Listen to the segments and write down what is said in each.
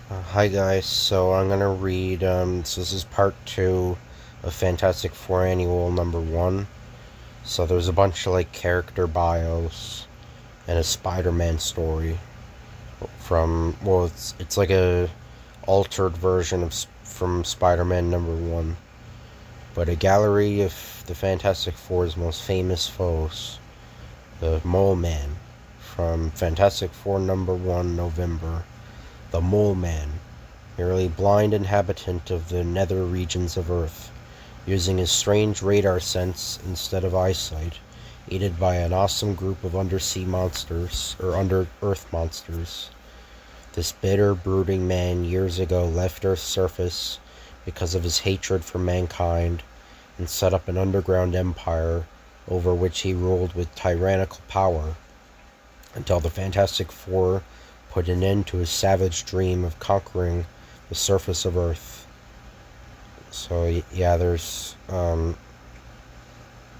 Hi guys, so I'm gonna read, so this is part 2 of Fantastic Four Annual number 1. So there's a bunch of like character bios and a Spider-Man story it's like a altered version from Spider-Man number 1, but a gallery of the Fantastic Four's most famous foes, the Mole Man from Fantastic Four number 1 November. The Mole Man, merely blind inhabitant of the nether regions of Earth, using his strange radar sense instead of eyesight, aided by an awesome group of undersea monsters, or under-earth monsters. This bitter, brooding man years ago left Earth's surface because of his hatred for mankind and set up an underground empire over which he ruled with tyrannical power until the Fantastic Four put an end to his savage dream of conquering the surface of Earth. So yeah, there's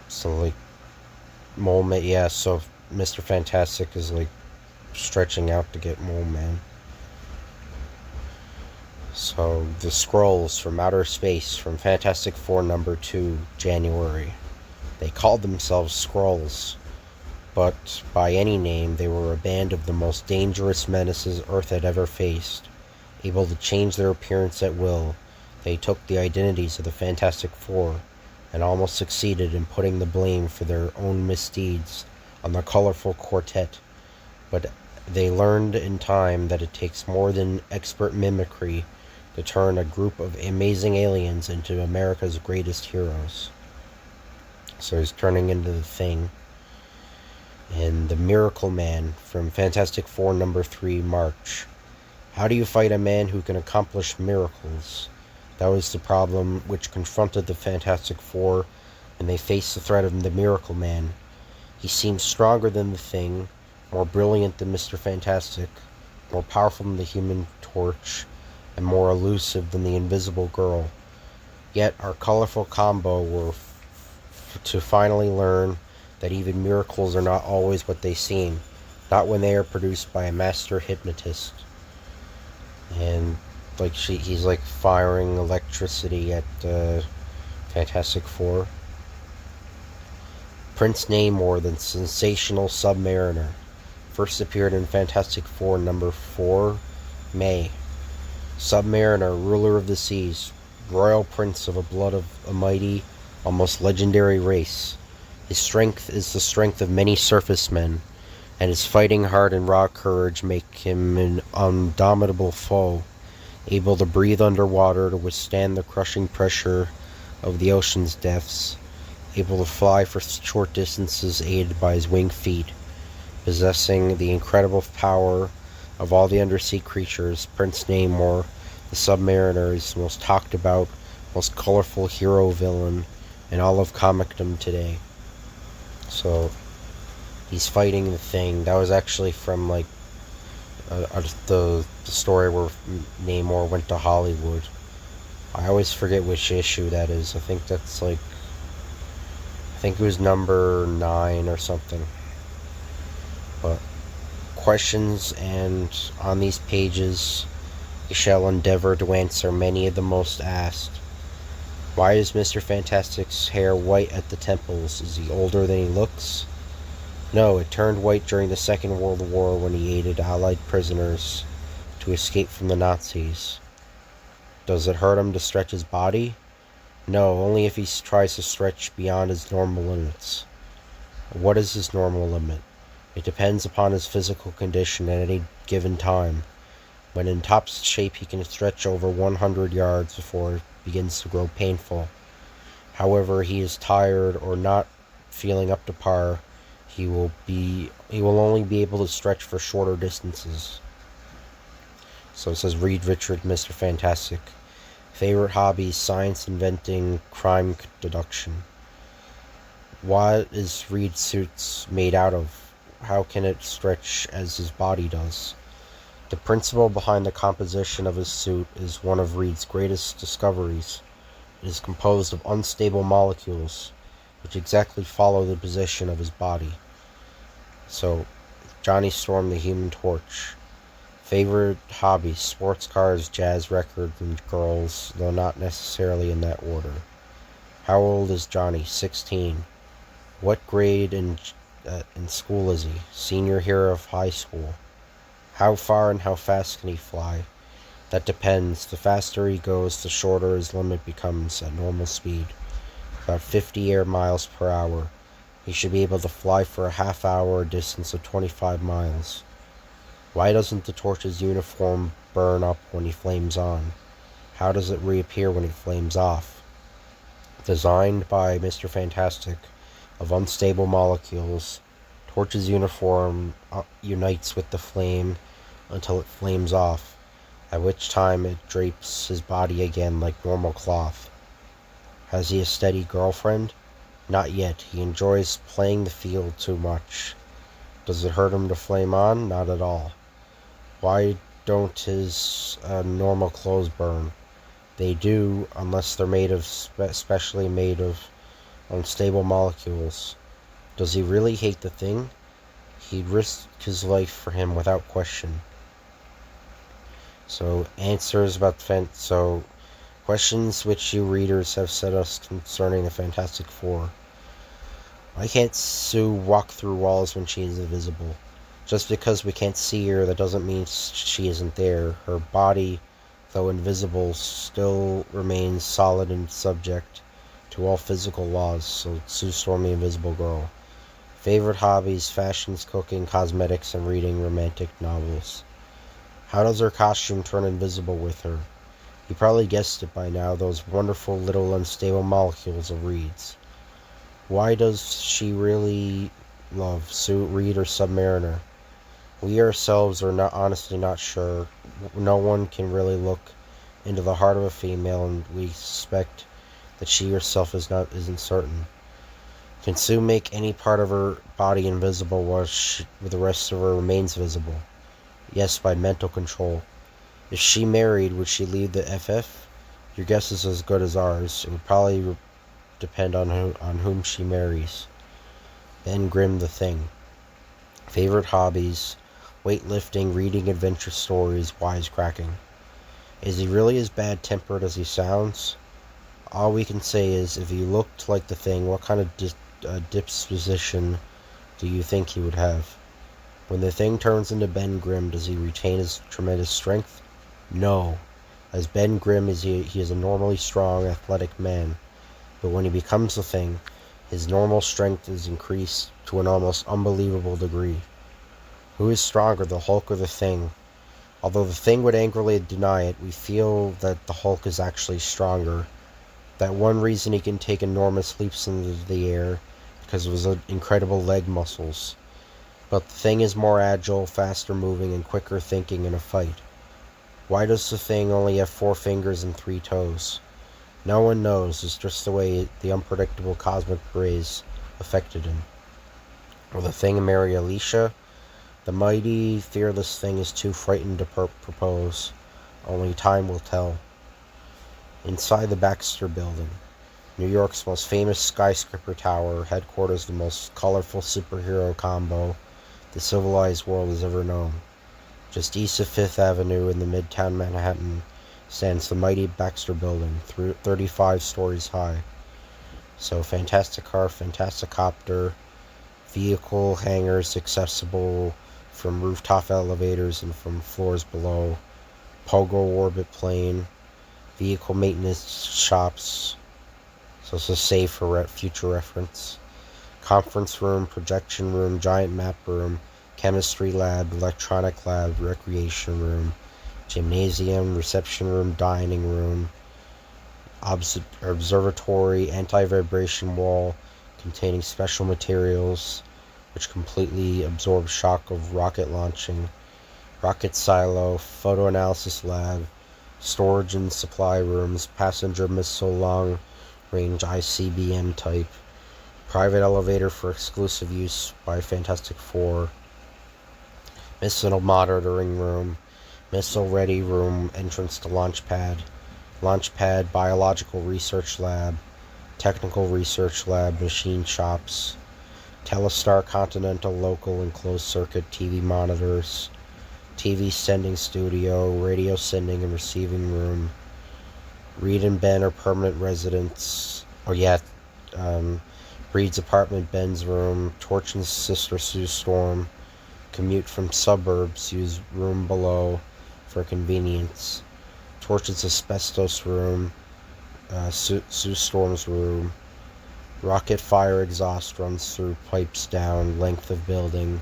so like Mole Man. Yeah, so Mr. Fantastic is like stretching out to get Mole Man. So the Skrulls from outer space from Fantastic Four number 2, January. They called themselves Skrulls, but by any name, they were a band of the most dangerous menaces Earth had ever faced. Able to change their appearance at will, they took the identities of the Fantastic Four and almost succeeded in putting the blame for their own misdeeds on the colorful quartet. But they learned in time that it takes more than expert mimicry to turn a group of amazing aliens into America's greatest heroes. So he's turning into the Thing. And the Miracle Man from Fantastic Four number 3, March. How do you fight a man who can accomplish miracles? That was the problem which confronted the Fantastic Four when they faced the threat of the Miracle Man. He seemed stronger than the Thing, more brilliant than Mr. Fantastic, more powerful than the Human Torch, and more elusive than the Invisible Girl. Yet our colorful combo were to finally learn that even miracles are not always what they seem, not when they are produced by a master hypnotist. And like he's like firing electricity at Fantastic Four. Prince Namor, the sensational Submariner, first appeared in Fantastic Four number 4, May. Submariner, ruler of the seas, royal prince of a blood of a mighty, almost legendary race. His strength is the strength of many surface men, and his fighting heart and raw courage make him an indomitable foe, able to breathe underwater to withstand the crushing pressure of the ocean's depths, able to fly for short distances aided by his winged feet. Possessing the incredible power of all the undersea creatures, Prince Namor, the Submariner, is the most talked about, most colorful hero villain in all of comicdom today. So he's fighting the Thing. That was actually from like the story where Namor went to Hollywood. I always forget which issue that is. I think it was number 9 or something. But questions, and on these pages we shall endeavor to answer many of the most asked. Why is Mr. Fantastic's hair white at the temples? Is he older than he looks? No, it turned white during the Second World War when he aided Allied prisoners to escape from the Nazis. Does it hurt him to stretch his body? No, only if he tries to stretch beyond his normal limits. What is his normal limit? It depends upon his physical condition at any given time. When in top shape, he can stretch over 100 yards before it begins to grow painful. However, he is tired or not feeling up to par, he will only be able to stretch for shorter distances. So it says Reed Richard, Mr. Fantastic. Favorite hobbies: science, inventing, crime deduction. What is Reed's suits made out of? How can it stretch as his body does? The principle behind the composition of his suit is one of Reed's greatest discoveries. It is composed of unstable molecules, which exactly follow the position of his body. So, Johnny Storm, the Human Torch. Favorite hobbies: sports cars, jazz records, and girls, though not necessarily in that order. How old is Johnny? 16. What grade in school is he? Senior year of high school. How far and how fast can he fly? That depends. The faster he goes, the shorter his limit becomes at normal speed. About 50 air miles per hour. He should be able to fly for a half hour, a distance of 25 miles. Why doesn't the torch's uniform burn up when he flames on? How does it reappear when it flames off? Designed by Mr. Fantastic of unstable molecules, Torch's uniform unites with the flame until it flames off, at which time it drapes his body again like normal cloth. Has he a steady girlfriend? Not yet. He enjoys playing the field too much. Does it hurt him to flame on? Not at all. Why don't his normal clothes burn? They do, unless they're specially made of unstable molecules. Does he really hate the thing? He'd risk his life for him without question. So questions which you readers have set us concerning the Fantastic Four. Why can't Sue walk through walls when she is invisible? Just because we can't see her, that doesn't mean she isn't there. Her body, though invisible, still remains solid and subject to all physical laws, so Sue Storm the Invisible Girl. Favorite hobbies: fashions, cooking, cosmetics, and reading romantic novels. How does her costume turn invisible with her? You probably guessed it by now, those wonderful little unstable molecules of Reed's. Why does she really love Reed or Submariner? We ourselves are honestly not sure. No one can really look into the heart of a female, and we suspect that she herself isn't certain. Can Sue make any part of her body invisible while the rest of her remains visible? Yes, by mental control. If she married, would she leave the FF? Your guess is as good as ours. It would probably depend on whom she marries. Ben Grimm the Thing. Favorite hobbies: weightlifting, reading adventure stories, wisecracking. Is he really as bad-tempered as he sounds? All we can say is, if he looked like the Thing, what kind of disposition do you think he would have? When the Thing turns into Ben Grimm, does he retain his tremendous strength? No. As Ben Grimm, he is a normally strong, athletic man. But when he becomes the Thing, his normal strength is increased to an almost unbelievable degree. Who is stronger, the Hulk or the Thing? Although the Thing would angrily deny it, we feel that the Hulk is actually stronger. That one reason he can take enormous leaps into the air, because of his incredible leg muscles. But the Thing is more agile, faster moving, and quicker thinking in a fight. Why does the Thing only have 4 fingers and 3 toes? No one knows. It's just the way the unpredictable cosmic rays affected him. Will the Thing marry Alicia? The mighty, fearless Thing is too frightened to propose. Only time will tell. Inside the Baxter Building, New York's most famous skyscraper tower, headquarters of the most colorful superhero combo the civilized world has ever known. Just east of 5th Avenue in the Midtown Manhattan stands the mighty Baxter Building, 35 stories high. So Fantastic Car, Fantastic Copter, vehicle hangars accessible from rooftop elevators and from floors below, Pogo orbit plane, vehicle maintenance shops, so it's a safe for future reference, conference room, projection room, giant map room, chemistry lab, electronic lab, recreation room, gymnasium, reception room, dining room, observatory, anti-vibration wall containing special materials which completely absorb shock of rocket launching, rocket silo, photoanalysis lab, storage and supply rooms, passenger missile long range ICBM type, private elevator for exclusive use by Fantastic Four, missile monitoring room, missile ready room, entrance to launch pad, biological research lab, technical research lab, machine shops, Telestar Continental local and closed circuit TV monitors, TV sending studio, radio sending and receiving room. Reed and Ben are permanent residents. Oh yeah, Reed's apartment, Ben's room. Torch and sister Sue Storm commute from suburbs, use room below for convenience. Torch's asbestos room, Sue Storm's room. Rocket fire exhaust runs through pipes down length of building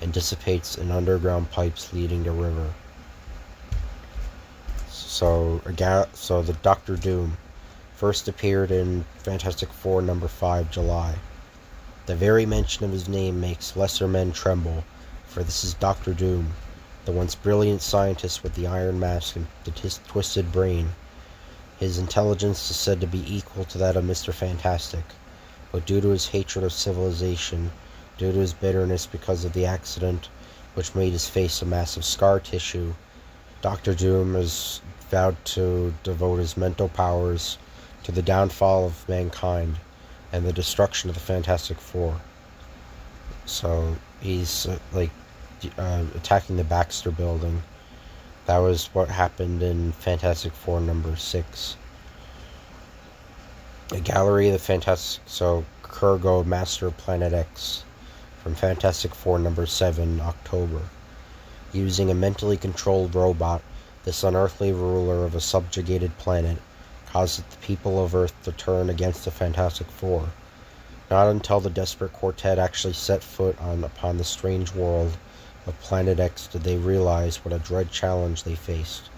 and dissipates in underground pipes leading to river. So the Doctor Doom first appeared in Fantastic Four number 5, July. The very mention of his name makes lesser men tremble, for this is Doctor Doom, the once brilliant scientist with the iron mask and the twisted brain. His intelligence is said to be equal to that of Mr. Fantastic, but due to his hatred of civilization, due to his bitterness because of the accident which made his face a mass of scar tissue, Doctor Doom has vowed to devote his mental powers to the downfall of mankind and the destruction of the Fantastic Four. So he's attacking the Baxter building. That was what happened in Fantastic Four number 6. A gallery of the Fantastic... So Kurgo, Master of Planet X, from Fantastic Four number 7, October. Using a mentally controlled robot, this unearthly ruler of a subjugated planet caused the people of Earth to turn against the Fantastic Four. Not until the desperate quartet actually set foot upon the strange world of Planet X did they realize what a dread challenge they faced.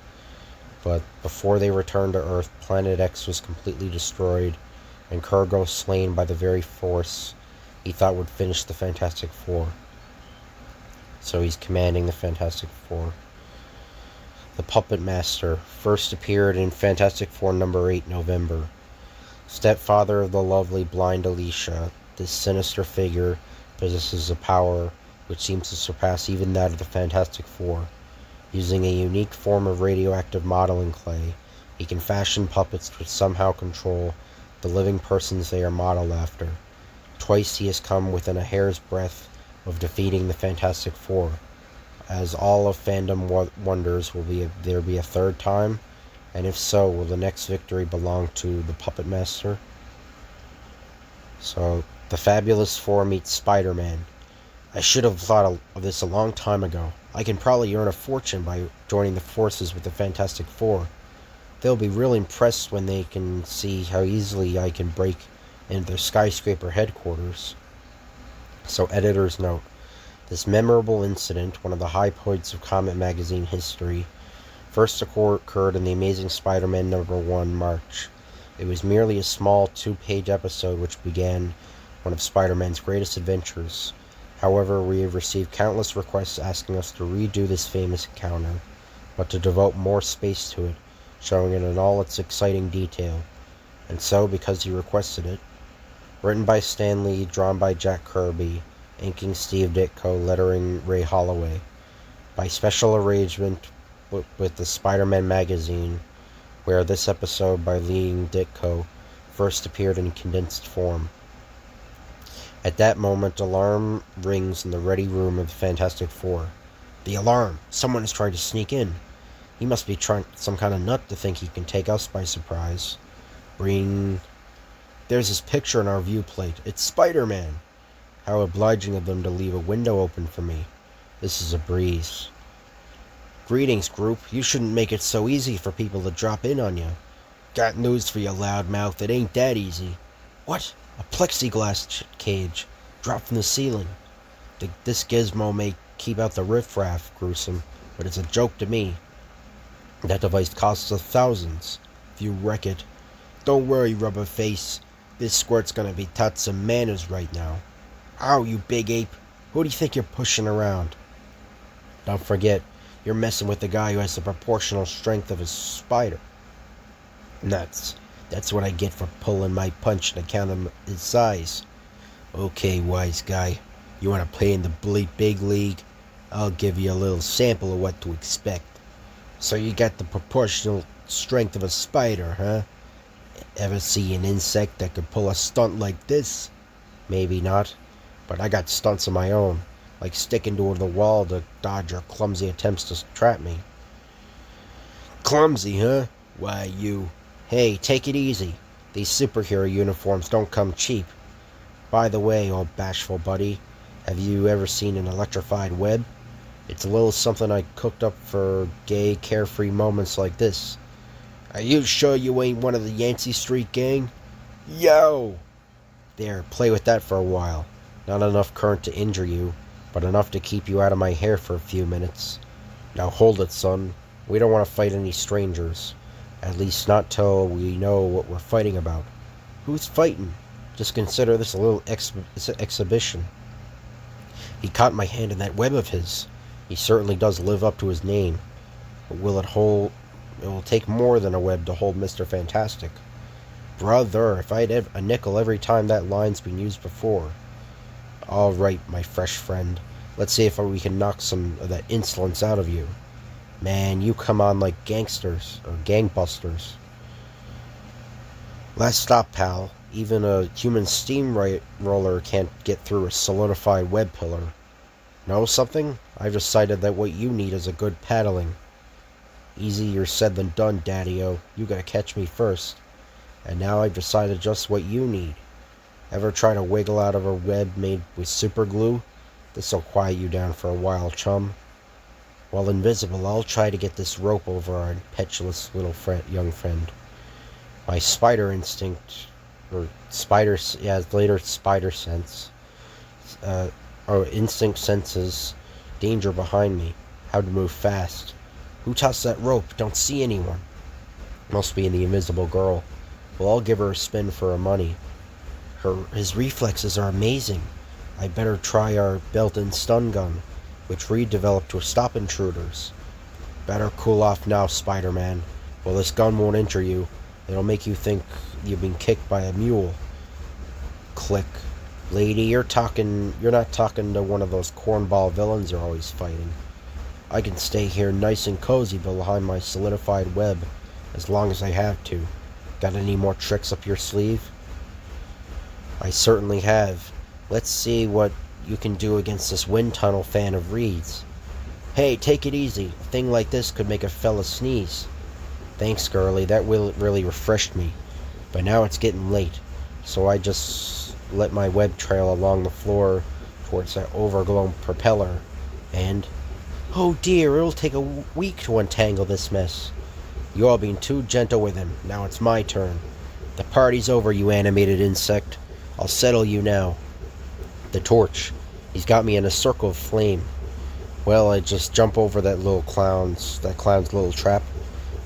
But before they returned to Earth, Planet X was completely destroyed, and Kurgo slain by the very force he thought would finish the Fantastic Four. So he's commanding the Fantastic Four. The Puppet Master first appeared in Fantastic Four number 8, November. Stepfather of the lovely blind Alicia, this sinister figure possesses a power which seems to surpass even that of the Fantastic Four. Using a unique form of radioactive modeling clay, he can fashion puppets which somehow control the living persons they are modeled after. Twice he has come within a hair's breadth of defeating the Fantastic Four. As all of fandom wonders, will there be a third time? And if so, will the next victory belong to the Puppet Master? So, the Fabulous Four meets Spider-Man. I should have thought of this a long time ago. I can probably earn a fortune by joining the forces with the Fantastic Four. They'll be really impressed when they can see how easily I can break into their skyscraper headquarters. So, editor's note. This memorable incident, one of the high points of comic magazine history, first occurred in The Amazing Spider-Man number 1, March. It was merely a small 2-page episode which began one of Spider-Man's greatest adventures. However, we have received countless requests asking us to redo this famous encounter, but to devote more space to it, showing it in all its exciting detail. And so, because he requested it, written by Stan Lee, drawn by Jack Kirby, inking Steve Ditko, lettering Ray Holloway, by special arrangement with the Spider-Man magazine, where this episode by Lee and Ditko first appeared in condensed form. At that moment, alarm rings in the ready room of the Fantastic Four. The alarm! Someone is trying to sneak in. He must be some kind of nut to think he can take us by surprise. Ring. There's his picture in our viewplate. It's Spider-Man! How obliging of them to leave a window open for me. This is a breeze. Greetings, group. You shouldn't make it so easy for people to drop in on you. Got news for you, loudmouth. It ain't that easy. What? A plexiglass cage. Dropped from the ceiling. This gizmo may keep out the riffraff, gruesome, but it's a joke to me. That device costs us thousands. If you wreck it. Don't worry, rubber face. This squirt's gonna be taught some manners right now. Ow, you big ape. Who do you think you're pushing around? Don't forget, you're messing with the guy who has the proportional strength of a spider. Nuts. That's what I get for pulling my punch on account of his size. Okay, wise guy. You want to play in the big league? I'll give you a little sample of what to expect. So you got the proportional strength of a spider, huh? Ever see an insect that could pull a stunt like this? Maybe not. But I got stunts of my own. like sticking to the wall to dodge your clumsy attempts to trap me. Clumsy, huh? Why, you... Hey, take it easy. These superhero uniforms don't come cheap. By the way, old bashful buddy, have you ever seen an electrified web? It's a little something I cooked up for gay, carefree moments like this. Are you sure you ain't one of the Yancey Street gang? Yo! There, play with that for a while. Not enough current to injure you, but enough to keep you out of my hair for a few minutes. Now hold it, son. We don't want to fight any strangers. At least not till we know what we're fighting about. Who's fighting? Just consider this a little exhibition. He caught my hand in that web of his. He certainly does live up to his name. But will it hold... It will take more than a web to hold Mr. Fantastic. Brother, if I'd a nickel every time that line's been used before. All right, my fresh friend. Let's see if we can knock some of that insolence out of you. Man, you come on like gangsters, or gangbusters. Last stop, pal. Even a human steamroller can't get through a solidified web pillar. Know something? I've decided that what you need is a good paddling. Easier said than done, Daddy-O. You gotta catch me first. And now I've decided just what you need. Ever try to wiggle out of a web made with super glue? This'll quiet you down for a while, chum. While invisible, I'll try to get this rope over our impetuous little young friend. My spider instinct, or spider, yeah, later spider sense, or instinct senses danger behind me. How to move fast. Who tossed that rope? Don't see anyone. Must be the invisible girl. Well, I'll give her a spin for her money. His reflexes are amazing. I better try our built-in stun gun, which Reed developed to stop intruders. Better cool off now, Spider-Man. Well, this gun won't injure you. It'll make you think you've been kicked by a mule. Click. Lady, you're not talking to one of those cornball villains you're always fighting. I can stay here nice and cozy behind my solidified web as long as I have to. Got any more tricks up your sleeve? I certainly have. Let's see what you can do against this wind tunnel fan of Reed's. Hey, take it easy. A thing like this could make a fella sneeze. Thanks, girlie. That really refreshed me. But now it's getting late, so I just let my web trail along the floor towards that overgrown propeller. And... oh dear, it'll take a week to untangle this mess. You all being too gentle with him. Now it's my turn. The party's over, you animated insect. I'll settle you now. The torch. He's got me in a circle of flame. Well, I just jump over that clown's little trap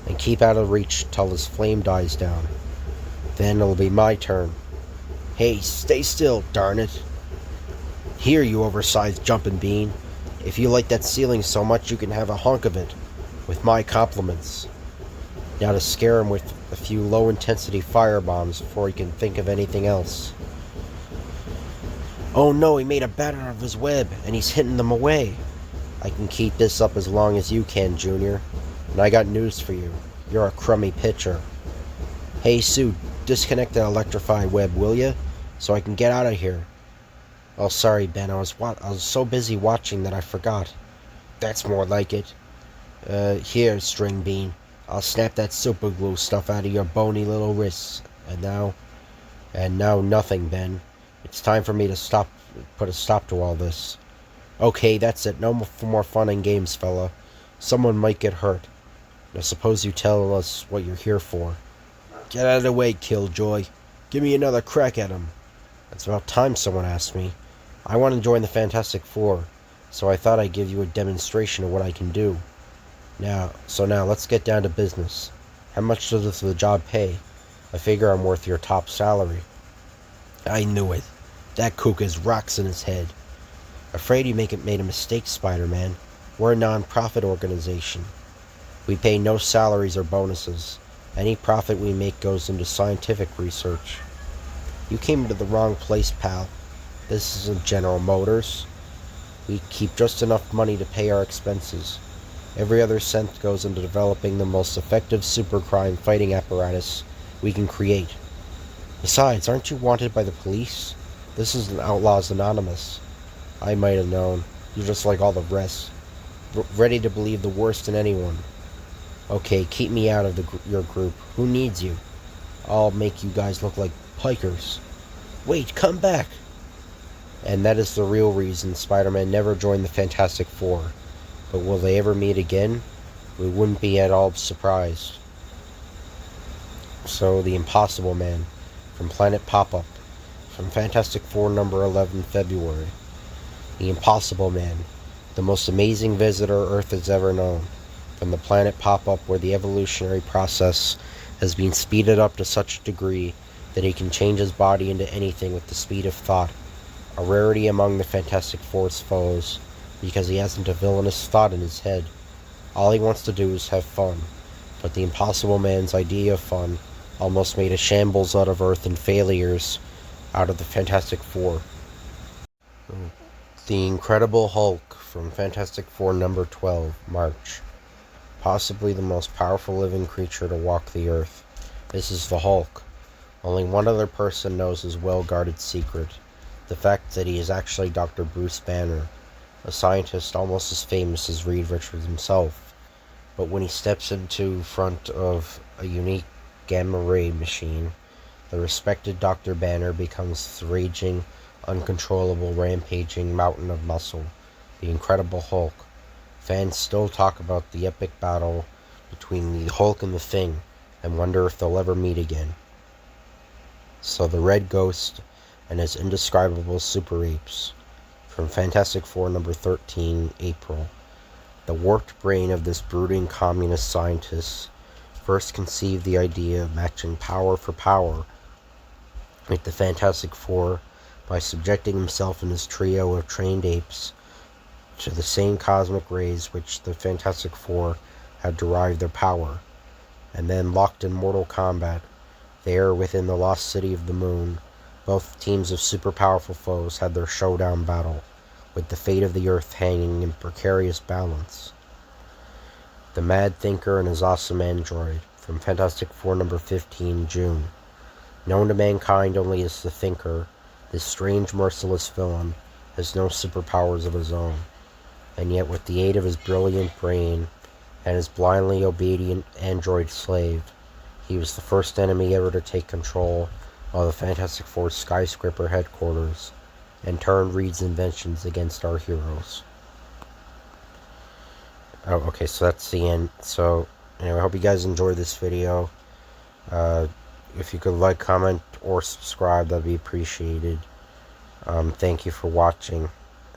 and keep out of reach till his flame dies down. Then it'll be my turn. Hey, stay still, darn it. Here, you oversized jumping bean. If you like that ceiling so much, you can have a hunk of it, with my compliments. Now to scare him with a few low-intensity firebombs before he can think of anything else. Oh no, he made a batter of his web, and he's hitting them away. I can keep this up as long as you can, Junior. And I got news for you. You're a crummy pitcher. Hey, Sue, disconnect that electrified web, will ya? So I can get out of here. Oh, sorry, Ben. I was so busy watching that I forgot. That's more like it. Here, String Bean. I'll snap that super glue stuff out of your bony little wrists. And now nothing, Ben. It's time for me to put a stop to all this. Okay, that's it. No more fun and games, fella. Someone might get hurt. Now suppose you tell us what you're here for. Get out of the way, Killjoy. Give me another crack at him. It's about time someone asked me. I want to join the Fantastic Four, so I thought I'd give you a demonstration of what I can do. Now let's get down to business. How much does the job pay? I figure I'm worth your top salary. I knew it. That kook has rocks in his head. Afraid you made a mistake, Spider-Man. We're a non-profit organization. We pay no salaries or bonuses. Any profit we make goes into scientific research. You came to the wrong place, pal. This isn't General Motors. We keep just enough money to pay our expenses. Every other cent goes into developing the most effective supercrime fighting apparatus we can create. Besides, aren't you wanted by the police? This isn't Outlaws Anonymous. I might have known. You're just like all the rest, ready to believe the worst in anyone. Okay, keep me out of your group. Who needs you? I'll make you guys look like pikers. Wait, come back! And that is the real reason Spider-Man never joined the Fantastic Four. But will they ever meet again? We wouldn't be at all surprised. So, the Impossible Man, from Planet Pop-Up, from Fantastic Four number 11, February. The Impossible Man, the most amazing visitor Earth has ever known. From the planet Pop-Up, where the evolutionary process has been speeded up to such a degree that he can change his body into anything with the speed of thought. A rarity among the Fantastic Four's foes, because he hasn't a villainous thought in his head. All he wants to do is have fun. But the Impossible Man's idea of fun almost made a shambles out of Earth and failures out of the Fantastic Four. The Incredible Hulk, from Fantastic Four number 12, March. Possibly the most powerful living creature to walk the earth. This is the Hulk. Only one other person knows his well-guarded secret. The fact that he is actually Dr. Bruce Banner, a scientist almost as famous as Reed Richards himself. But when he steps into front of a unique gamma-ray machine, the respected Dr. Banner becomes the raging, uncontrollable, rampaging mountain of muscle, the Incredible Hulk. Fans still talk about the epic battle between the Hulk and the Thing and wonder if they'll ever meet again. So the Red Ghost and his indescribable super apes, from Fantastic Four number 13, April. The warped brain of this brooding communist scientist first conceived the idea of matching power for power with the Fantastic Four by subjecting himself and his trio of trained apes to the same cosmic rays which the Fantastic Four had derived their power, and then locked in mortal combat. There, within the lost city of the moon, both teams of super powerful foes had their showdown battle, with the fate of the Earth hanging in precarious balance. The Mad Thinker and his awesome android, from Fantastic Four number 15, June. Known to mankind only as the Thinker, this strange, merciless villain has no superpowers of his own. And yet with the aid of his brilliant brain and his blindly obedient android slave, he was the first enemy ever to take control of the Fantastic Four's skyscraper headquarters and turned Reed's inventions against our heroes. Oh, okay, so that's the end. So, anyway, I hope you guys enjoyed this video. If you could like, comment, or subscribe, that'd be appreciated. Thank you for watching,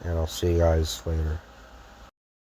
and I'll see you guys later.